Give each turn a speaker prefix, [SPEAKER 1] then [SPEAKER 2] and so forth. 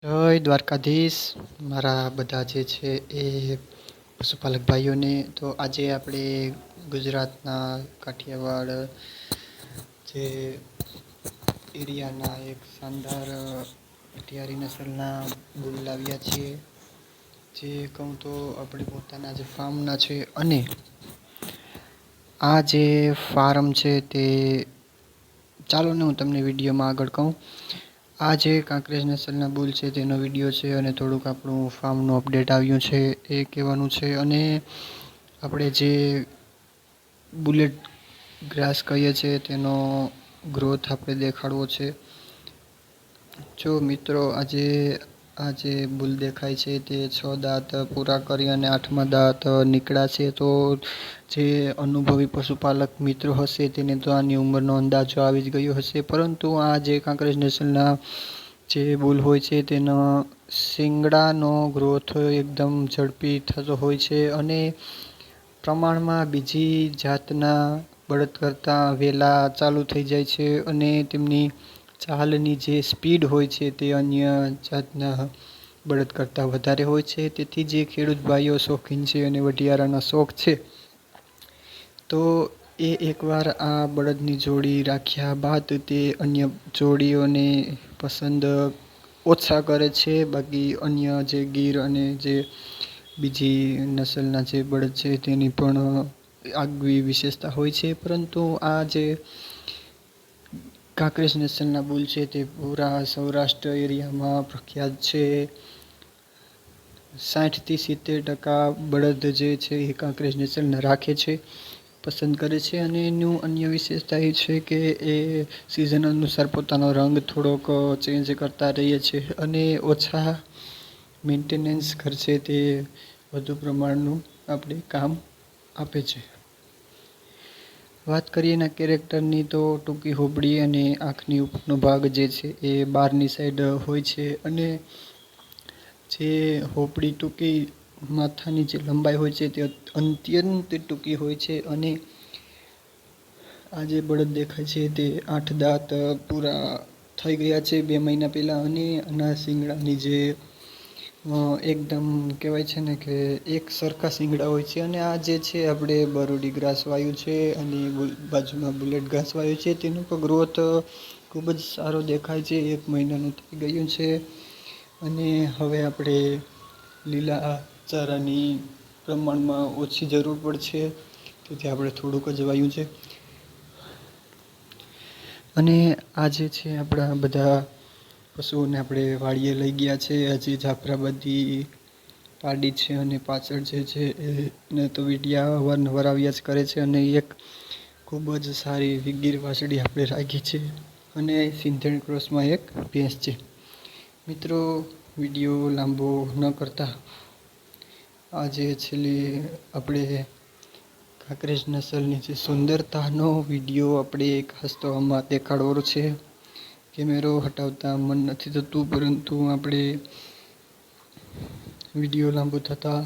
[SPEAKER 1] જય દ્વારકાધીશ મારા બધા જે છે એ પશુપાલક ભાઈઓને. તો આજે આપણે ગુજરાતના કાઠિયાવાડ જે એરિયાના એક શાનદાર અટિયારી નસલના બુલ લાવ્યા છીએ, જે કહું તો આપણે પોતાના જે ફાર્મના છે. અને આ જે ફાર્મ છે તે ચાલો ને હું તમને વિડીયોમાં આગળ કહું. આ જે કાંકરેજ નસલના બુલ છે તેનો વિડીયો છે, અને થોડુંક આપણું ફાર્મનું અપડેટ આવ્યું છે એ કહેવાનું છે. અને આપણે જે બુલેટ ગ્રાસ કહીએ છીએ તેનો ગ્રોથ આપણે દેખાડવો છે. જો મિત્રો આ જે બુલ દેખાય છે તે 6 દાંત પૂરા કરી અને 8મા દાંત નીકળ્યા છે. તો જે અનુભવી પશુપાલક મિત્રો હશે તેને તો આની ઉંમરનો અંદાજો આવી જ ગયો હશે. પરંતુ આ જે કાંકરેજ નસલના જે બુલ હોય છે તેનો શિંગડાનો ગ્રોથ એકદમ ઝડપી થતો હોય છે, અને પ્રમાણમાં બીજી જાતના બળદ કરતાં વહેલા ચાલુ થઈ જાય છે. અને તેમની ચાલની જે સ્પીડ હોય છે તે અન્ય જાતના બળદ કરતાં વધારે હોય છે. તેથી જે ખેડૂત ભાઈઓ શોખીન છે અને વઢિયારાના શોખ છે, તો એ એકવાર આ બળદની જોડી રાખ્યા બાદ તે અન્ય જોડીઓને પસંદ ઓછા કરે છે. બાકી અન્ય જે ગીર અને જે બીજી નસલના જે બળદ છે તેની પણ આગવી વિશેષતા હોય છે. પરંતુ આ જે કાંકરેજ નસલના બુલ છે તે પૂરા સૌરાષ્ટ્ર એરિયામાં પ્રખ્યાત છે. 60થી 70% બળદ જે છે એ કાંકરેજ નસલના રાખે છે, પસંદ કરે છે. અને એનું અન્ય વિશેષતા એ છે કે એ સિઝન અનુસાર પોતાનો રંગ થોડોક ચેન્જ કરતા રહીએ છે, અને ઓછા મેન્ટેનન્સ ખર્ચે તે વધુ પ્રમાણનું આપણે કામ આપે છે. વાત કરીએ એના કેરેક્ટરની, તો ટૂંકી હોબળી અને આંખની ઉપરનો ભાગ જે છે એ બહારની સાઈડ હોય છે. અને જે હોબળી ટૂંકી, માથાની જે લંબાઈ હોય છે તે અત્યંત ટૂંકી હોય છે. અને આ જે બળદ દેખાય છે તે 8 દાંત પૂરા થઈ ગયા છે 2 મહિના પહેલાં. અને આના શિંગડાની જે એકદમ કહેવાય છે ને કે એક સરખા શિંગડા હોય છે. અને આ જે છે આપણે બરોડી ગ્રાસ વાવ્યું છે, અને બાજુમાં બુલેટ ઘાસ વાવ્યું છે. તેનો પણ ગ્રોથ ખૂબ જ સારો દેખાય છે. 1 મહિનાનું થઈ ગયું છે. અને હવે આપણે લીલા ચારાની પ્રમાણમાં ઓછી જરૂર પડશે, તેથી આપણે થોડુંક જ વાવ્યું છે. અને આ જે છે આપણા બધા પશુઓને આપણે વાડીએ લઈ ગયા છે. હજી જાફરાબાદી પાડી છે, અને પાછળ જે છે એને તો વીડિયા અવારનવાર આવ્યા જ કરે છે. અને એક ખૂબ જ સારી ગીર વાછડી આપણે રાખી છે, અને સિંધણ ક્રોસમાં એક ભેંસ છે. મિત્રો, વિડીયો લાંબો ન કરતા આજે છેલ્લી આપણે કાંકરેજ નસલની જે સુંદરતાનો વિડીયો આપણે ખાસ તો આમાં દેખાડવાનો છે. કેમેરો હટાવતા મન નથી થતું, પરંતુ આપણે વિડીયો લાંબો થતાં